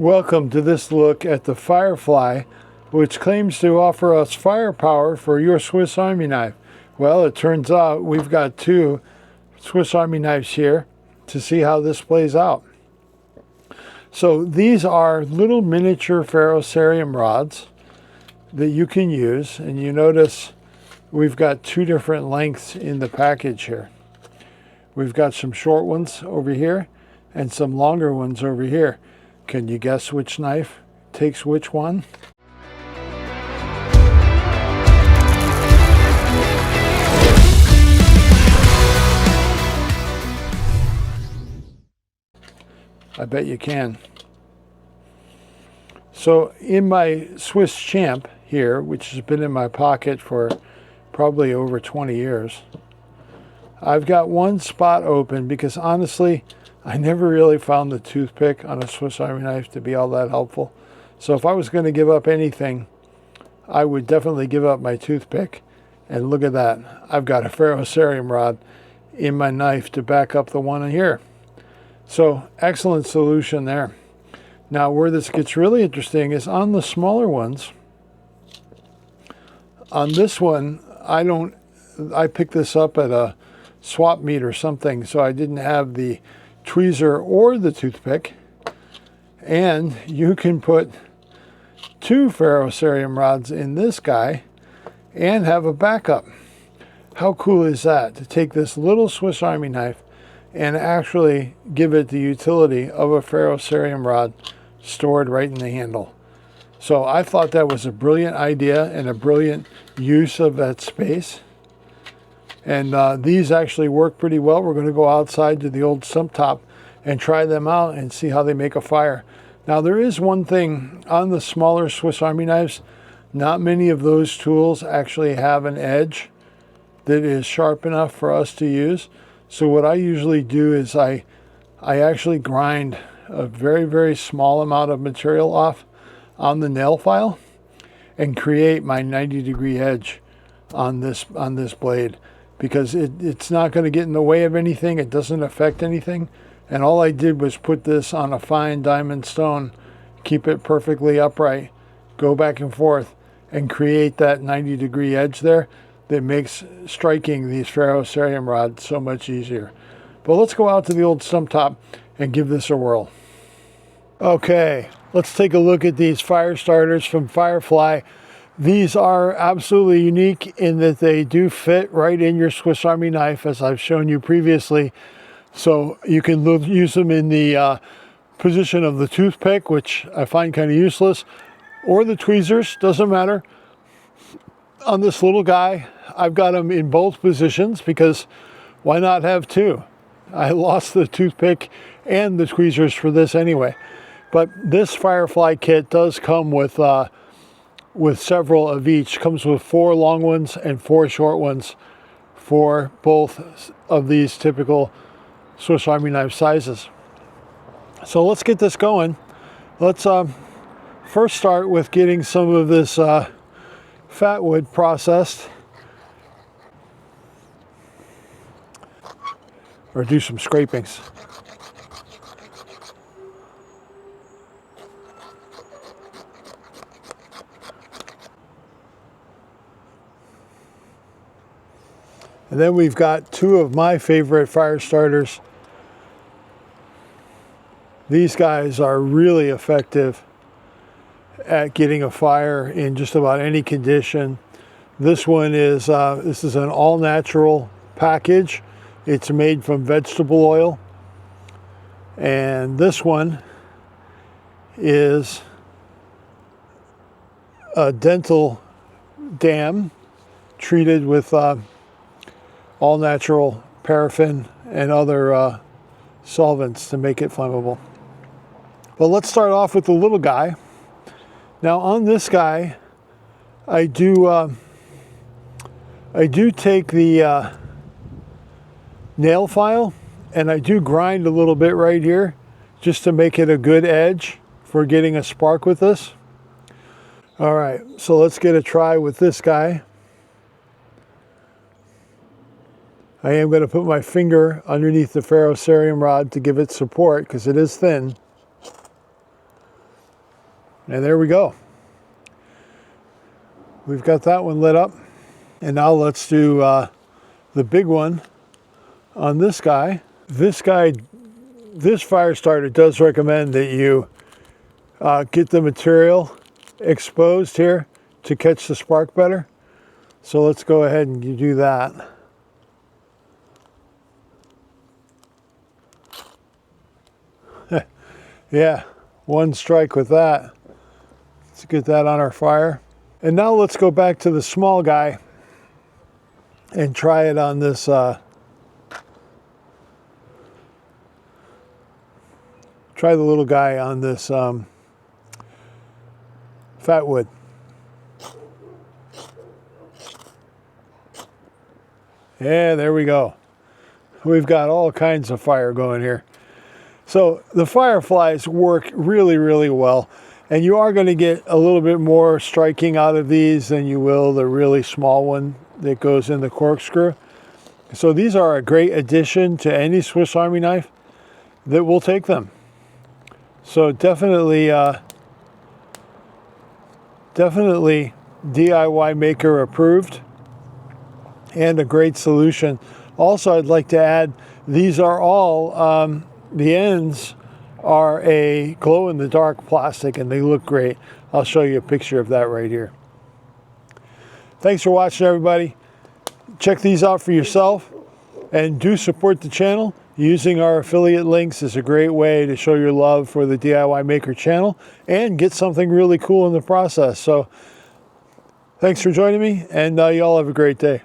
Welcome to this look at the Firefly, which claims to offer us firepower for your Swiss Army knife. Well, it turns out we've got two Swiss Army knives here to see how this plays out. So these are little miniature Ferrocerium rods that you can use, and you notice we've got two different lengths in the package here. We've got some short ones over here and some longer ones over here. Can you guess which knife takes which one? I bet you can. So in my Swiss Champ here, which has been in my pocket for probably over 20 years, I've got one spot open because honestly, I never really found the toothpick on a Swiss Army knife to be all that helpful. So if I was going to give up anything, I would definitely give up my toothpick. And look at that. I've got a Ferrocerium rod in my knife to back up the one here. So excellent solution there. Now where this gets really interesting is on the smaller ones. On this one, I picked this up at a swap meet or something, so I didn't have the tweezer or the toothpick, and you can put two Ferrocerium rods in this guy and have a backup. How cool is that, to take this little Swiss Army knife and actually give it the utility of a Ferrocerium rod stored right in the handle? So I thought that was a brilliant idea and a brilliant use of that space. And these actually work pretty well. We're going to go outside to the old stump top and try them out and see how they make a fire. Now there is one thing on the smaller Swiss Army knives. Not many of those tools actually have an edge that is sharp enough for us to use. So what I usually do is I actually grind a very, very small amount of material off on the nail file and create my 90-degree edge on this blade, because it's not going to get in the way of anything. It doesn't affect anything. And all I did was put this on a fine diamond stone, keep it perfectly upright, go back and forth, and create that 90-degree edge there that makes striking these Ferrocerium rods so much easier. But let's go out to the old stump top and give this a whirl. Okay, let's take a look at these fire starters from Firefly. These are absolutely unique in that they do fit right in your Swiss Army knife, as I've shown you previously. So you can use them in the position of the toothpick, which I find kind of useless, or the tweezers, doesn't matter. On this little guy, I've got them in both positions because why not have two? I lost the toothpick and the tweezers for this anyway. But this Firefly kit does come with several of each. Comes with 4 long ones and 4 short ones for both of these typical Swiss Army knife sizes. So let's get this going. Let's first start with getting some of this fat wood processed, or do some scrapings. And then we've got 2 of my favorite fire starters. These guys are really effective at getting a fire in just about any condition. This one is this is an all-natural package. It's made from vegetable oil. And this one is a dental dam treated with all natural paraffin and other solvents to make it flammable. But let's start off with the little guy. Now on this guy, I do take the nail file and I do grind a little bit right here just to make it a good edge for getting a spark with this. All right, so let's get a try with this guy. I am going to put my finger underneath the Ferrocerium rod to give it support because it is thin. And there we go. We've got that one lit up. And now let's do the big one on this guy. This fire starter does recommend that you get the material exposed here to catch the spark better. So let's go ahead and do that. Yeah, one strike with that. Let's get that on our fire. And now let's go back to the small guy and try it on this try the little guy on this fat wood. Yeah, there we go. We've got all kinds of fire going here. So the fireflies work really, really well. And you are going to get a little bit more striking out of these than you will the really small one that goes in the corkscrew. So these are a great addition to any Swiss Army knife that will take them. So definitely DIY maker approved and a great solution. Also, I'd like to add, these are all, the ends are a glow-in-the-dark plastic and they look great. I'll show you a picture of that right here. Thanks for watching, everybody. Check these out for yourself and do support the channel. Using our affiliate links is a great way to show your love for the DIY Maker channel and get something really cool in the process. So thanks for joining me, and y'all have a great day.